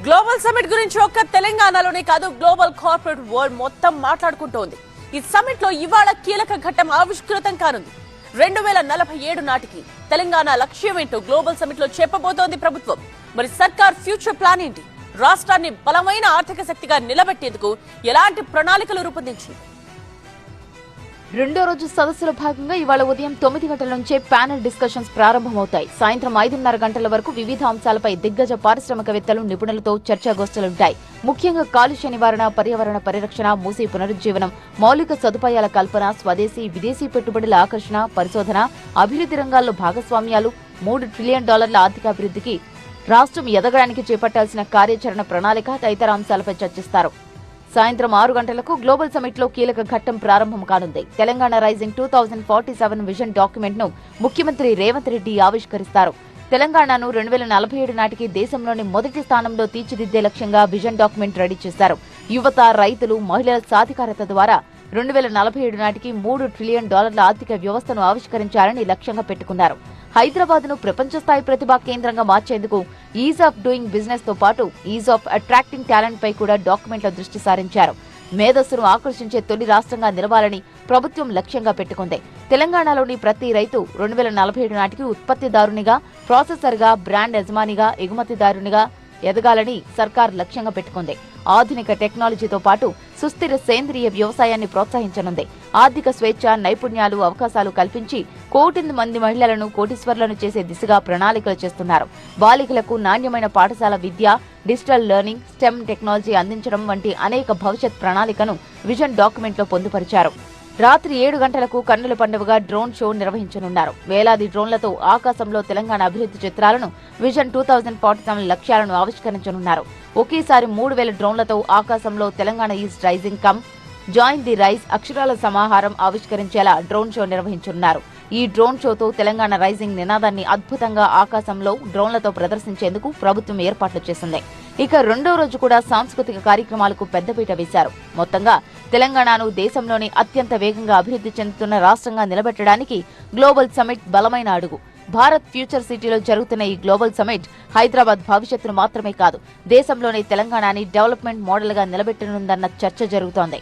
Global summit గురించి ఒక్క తెలంగాణలోనే కాదు గ్లోబల్ కార్పొరేట్ వరల్డ్ మొత్తం మాట్లాడుకుంటోంది. ఈ సమిట్ లో ఇవాళ కీలక ఘట్టం ఆవిష్కృతం కానుంది. 2047 నాటికి తెలంగాణ లక్ష్యం ఏంటో గ్లోబల్ సమిట్ లో చెప్పబోతోంది ప్రభుత్వం. మరి సర్కార్ ఫ్యూచర్ ప్లాన్ ఏంటి? రాష్ట్రాన్ని బలమైన ఆర్థిక శక్తిగా నిలబెట్టేందుకు ఎలాంటి ప్రణాళికలు రూపొందించింది? రెండో రోజు సదస్సులో భాగంగా ఇవాళ ఉదయం 9 గంటల నుంచే ప్యానెల్ డిస్కషన్స్ ప్రారంభమవుతాయి. సాయంత్రం 5:30 గంటల వరకు వివిధ అంశాలపై దిగ్గజ పారిశ్రామికవేత్తలు, నిపుణులతో చర్చాగోష్ఠులుంటాయి. ముఖ్యంగా కాలుష్య నివారణ, పర్యావరణ పరిరక్షణ, మూసీ పునరుజ్జీవనం, మౌలిక సదుపాయాల కల్పన, స్వదేశీ, విదేశీ పెట్టుబడుల ఆకర్షణ, పరిశోధన, అభివృద్ధి రంగాల్లో భాగస్వామ్యాలు, $3 ట్రిలియన్ ఆర్థికాభివృద్ధికి రాష్ట్రం ఎదగడానికి చేపట్టాల్సిన కార్యాచరణ ప్రణాళిక తదితర అంశాలపై చర్చిస్తారు. సాయంత్రం 6 గంటలకు గ్లోబల్ సమిట్ లో కీలక ఘట్టం ప్రారంభం కానుంది. తెలంగాణ రైజింగ్ 2047 విజన్ డాక్యుమెంట్ ను ముఖ్యమంత్రి రేవంత్ రెడ్డి ఆవిష్కరిస్తారు. తెలంగాణను 2047 నాటికి దేశంలోని మొదటి స్థానంలో తీర్చిదిద్దే లక్ష్యంగా విజన్ డాక్యుమెంట్ రెడీ చేశారు. యువత, రైతులు, మహిళల సాధికారత ద్వారా 2047 నాటికి $3 ట్రిలియన్ ఆర్థిక వ్యవస్థను ఆవిష్కరించాలని లక్ష్యంగా పెట్టుకున్నారు. హైదరాబాద్ ను ప్రపంచ స్థాయి ప్రతిభా కేంద్రంగా మార్చేందుకు ఈజ్ ఆఫ్ డూయింగ్ బిజినెస్ తో పాటు ఈజ్ ఆఫ్ అట్రాక్టింగ్ టాలెంట్ పై కూడా డాక్యుమెంట్ లో దృష్టి సారించారు. మేధస్సును ఆకర్షించే తొలి రాష్ట్రంగా నిలవాలని ప్రభుత్వం లక్ష్యంగా పెట్టుకుంది. తెలంగాణలోని ప్రతి రైతు 2047 నాటికి ఉత్పత్తిదారునిగా, ప్రాసెసర్గా, బ్రాండ్ యజమానిగా, ఎగుమతిదారునిగా ఎదగాలని సర్కార్ లక్ష్యంగా పెట్టుకుంది. ఆధునిక టెక్నాలజీతో పాటు సుస్థిర సేంద్రియ వ్యవసాయాన్ని ప్రోత్సహించనుంది. ఆర్థిక స్వేచ్ఛ, నైపుణ్యాలు, అవకాశాలు కల్పించి కోటి మంది మహిళలను కోటీశ్వర్లను చేసే దిశగా ప్రణాళికలు చేస్తున్నారు. బాలికలకు నాణ్యమైన పాఠశాల విద్య, డిజిటల్ లెర్నింగ్, స్టెమ్ టెక్నాలజీ అందించడం వంటి అనేక భవిష్యత్ ప్రణాళికను విజన్ డాక్యుమెంట్ లో పొందుపరిచారు. రాత్రి 7 గంటలకు కన్నుల పండుగగా డ్రోన్ షో నిర్వహించనున్నారు. వేలాది డ్రోన్లతో ఆకాశంలో తెలంగాణ అభివృద్ధి చిత్రాలను, విజన్ 2047 లక్ష్యాలను ఆవిష్కరించనున్నారు. ఒకేసారి 3000 డ్రోన్లతో ఆకాశంలో Telangana is rising come join the rise అక్షరాల సమాహారం ఆవిష్కరించేలా డ్రోన్ షో నిర్వహించనున్నారు. ఈ డ్రోన్ షోతో తెలంగాణ రైజింగ్ నినాదాన్ని అద్భుతంగా ఆకాశంలో డ్రోన్లతో ప్రదర్శించేందుకు ప్రభుత్వం ఏర్పాట్లు చేసింది. ఇక రెండో రోజు కూడా సాంస్కృతిక కార్యక్రమాలకు పెద్దపీట వేశారు. మొత్తంగా తెలంగాణను దేశంలోని అత్యంత వేగంగా అభివృద్ధి చెందుతున్న రాష్ట్రంగా నిలబెట్టడానికి గ్లోబల్ సమిట్ బలమైన అడుగు. భారత్ ఫ్యూచర్ సిటీలో జరుగుతున్న ఈ గ్లోబల్ సమిట్ హైదరాబాద్ భవిష్యత్తును మాత్రమే కాదు, దేశంలోని తెలంగాణని డెవలప్మెంట్ మోడల్ గా నిలబెట్టనుందన్న చర్చ జరుగుతోంది.